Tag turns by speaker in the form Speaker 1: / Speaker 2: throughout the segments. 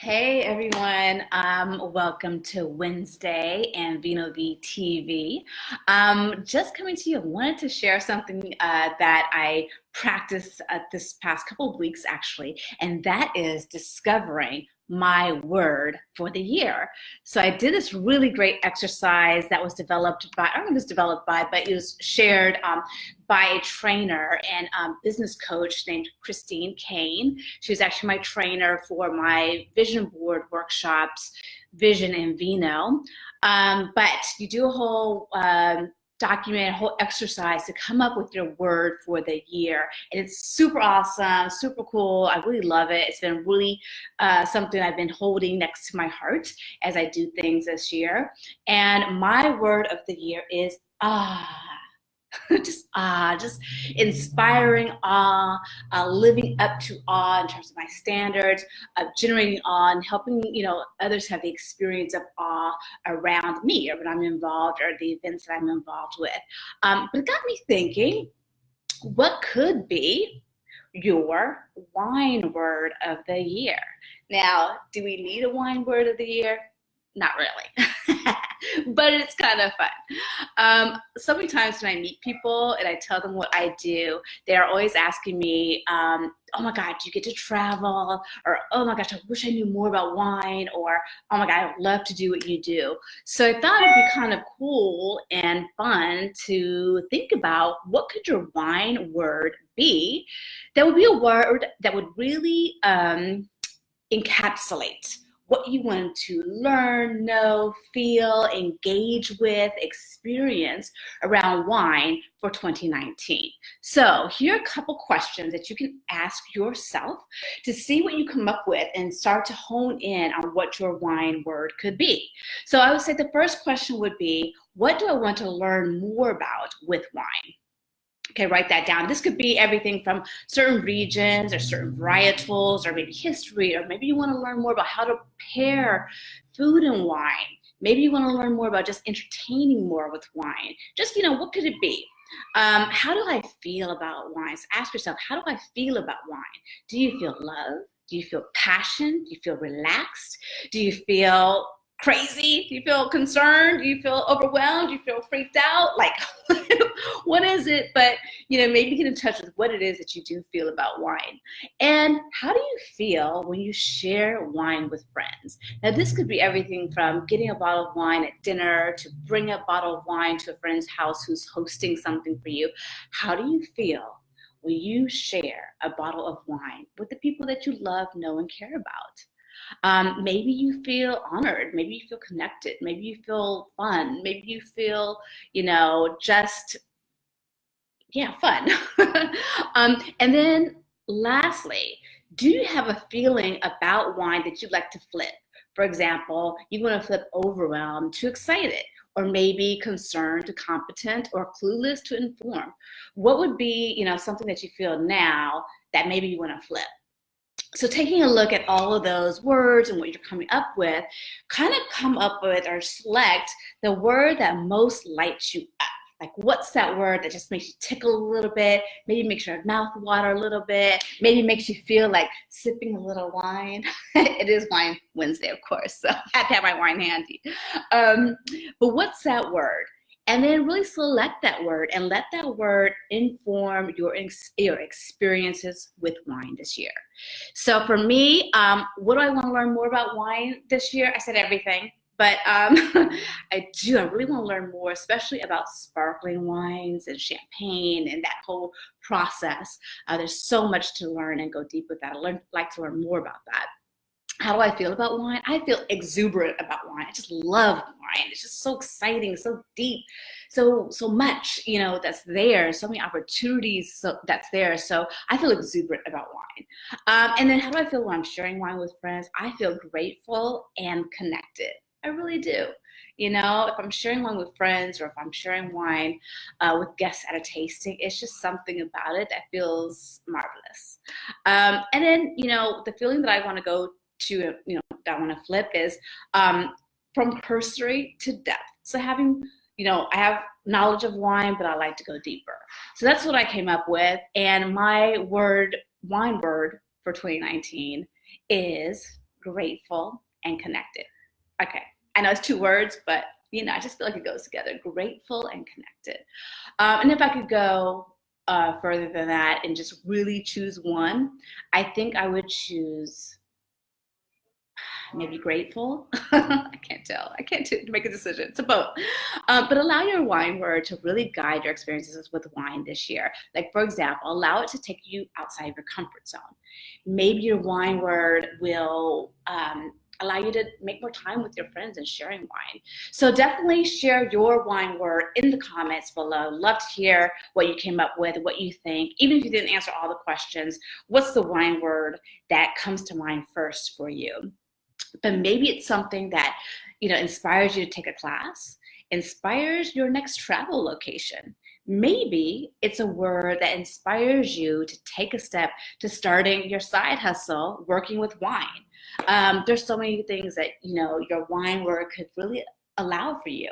Speaker 1: Hey everyone, welcome to Wednesday and VinoVie TV. Just coming to you, I wanted to share something that I practiced this past couple of weeks actually, and that is discovering my word for the year. So I did this really great exercise that was developed by, I don't know if it was developed by, but it was shared by a trainer and business coach named Christine Kane. She was actually my trainer for my vision board workshops, Vision and Vino. But you do a whole document, a whole exercise to come up with your word for the year. And it's super awesome, super cool. I really love it. It's been really something I've been holding next to my heart as I do things this year. And my word of the year is just inspiring awe, living up to awe in terms of my standards, generating awe and helping others have the experience of awe around me or when I'm involved or the events that I'm involved with. But it got me thinking, what could be your wine word of the year? Now, do we need a wine word of the year? Not really. But it's kind of fun. So many times when I meet people and I tell them what I do, they're always asking me, oh my God, do you get to travel? Or, oh my gosh, I wish I knew more about wine. Or, oh my God, I would love to do what you do. So I thought it'd be kind of cool and fun to think about what could your wine word be that would be a word that would really encapsulate what you want to learn, know, feel, engage with, experience around wine for 2019. So here are a couple questions that you can ask yourself to see what you come up with and start to hone in on what your wine word could be. So I would say the first question would be, what do I want to learn more about with wine? Okay, write that down. This could be everything from certain regions or certain varietals or maybe history, or maybe you want to learn more about how to pair food and wine. Maybe you want to learn more about just entertaining more with wine. Just, what could it be? How do I feel about wine? So ask yourself, how do I feel about wine? Do you feel love? Do you feel passion? Do you feel relaxed? Do you feel crazy? Do you feel concerned? Do you feel overwhelmed? Do you feel freaked out? Like, what is it? But, maybe get in touch with what it is that you do feel about wine. And how do you feel when you share wine with friends? Now, this could be everything from getting a bottle of wine at dinner to bring a bottle of wine to a friend's house who's hosting something for you. How do you feel when you share a bottle of wine with the people that you love, know, and care about? Maybe you feel honored, maybe you feel connected, maybe you feel fun, maybe you feel, just, fun. And then lastly, do you have a feeling about wine that you'd like to flip? For example, you want to flip overwhelmed to excited, or maybe concerned to competent, or clueless to informed. What would be, something that you feel now that maybe you want to flip? So taking a look at all of those words and what you're coming up with, kind of come up with or select the word that most lights you up. Like, what's that word that just makes you tickle a little bit, maybe makes your mouth water a little bit, maybe makes you feel like sipping a little wine. It is Wine Wednesday, of course, so I have to have my wine handy. But what's that word? And then really select that word and let that word inform your experiences with wine this year. So for me, what do I want to learn more about wine this year? I said everything, but I really want to learn more, especially about sparkling wines and champagne and that whole process. There's so much to learn and go deep with that. I'd like to learn more about that. How do I feel about wine? I feel exuberant about wine. I just love wine. It's just so exciting, so deep, so much, that's there, so many opportunities that's there. So I feel exuberant about wine. And then how do I feel when I'm sharing wine with friends? I feel grateful and connected. I really do. If I'm sharing wine with friends or if I'm sharing wine with guests at a tasting, it's just something about it that feels marvelous. And then, the feeling that I want to go to, that I want to flip is from cursory to depth. So having, I have knowledge of wine, but I like to go deeper. So that's what I came up with. And my wine word for 2019 is grateful, and connected. Okay, I know it's 2 words, but I just feel like it goes together, grateful and connected. And if I could go further than that and just really choose one, I think I would choose maybe grateful. I can't tell. I can't make a decision. It's a both. But allow your wine word to really guide your experiences with wine this year. Like, for example, allow it to take you outside of your comfort zone. Maybe your wine word will allow you to make more time with your friends and sharing wine. So definitely share your wine word in the comments below. Love to hear what you came up with, what you think. Even if you didn't answer all the questions, what's the wine word that comes to mind first for you? But maybe it's something that inspires you to take a class, inspires your next travel location. Maybe it's a word that inspires you to take a step to starting your side hustle, working with wine. There's so many things that your wine word could really allow for you.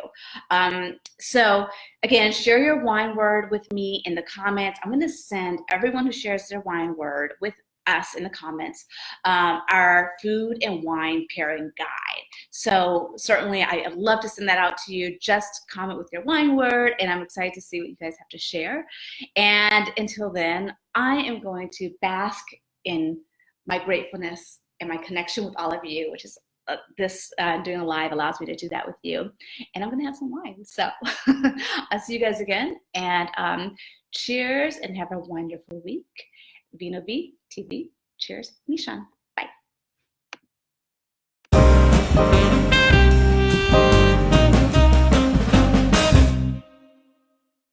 Speaker 1: So again, share your wine word with me in the comments. I'm going to send everyone who shares their wine word with us in the comments our food and wine pairing guide. So certainly I'd love to send that out to you. Just comment with your wine word, and I'm excited to see what you guys have to share. And until then, I am going to bask in my gratefulness and my connection with all of you, which is doing a live allows me to do that with you. And I'm going to have some wine. So I'll see you guys again, and cheers and have a wonderful week. VinoVie TV. Cheers, Mishan.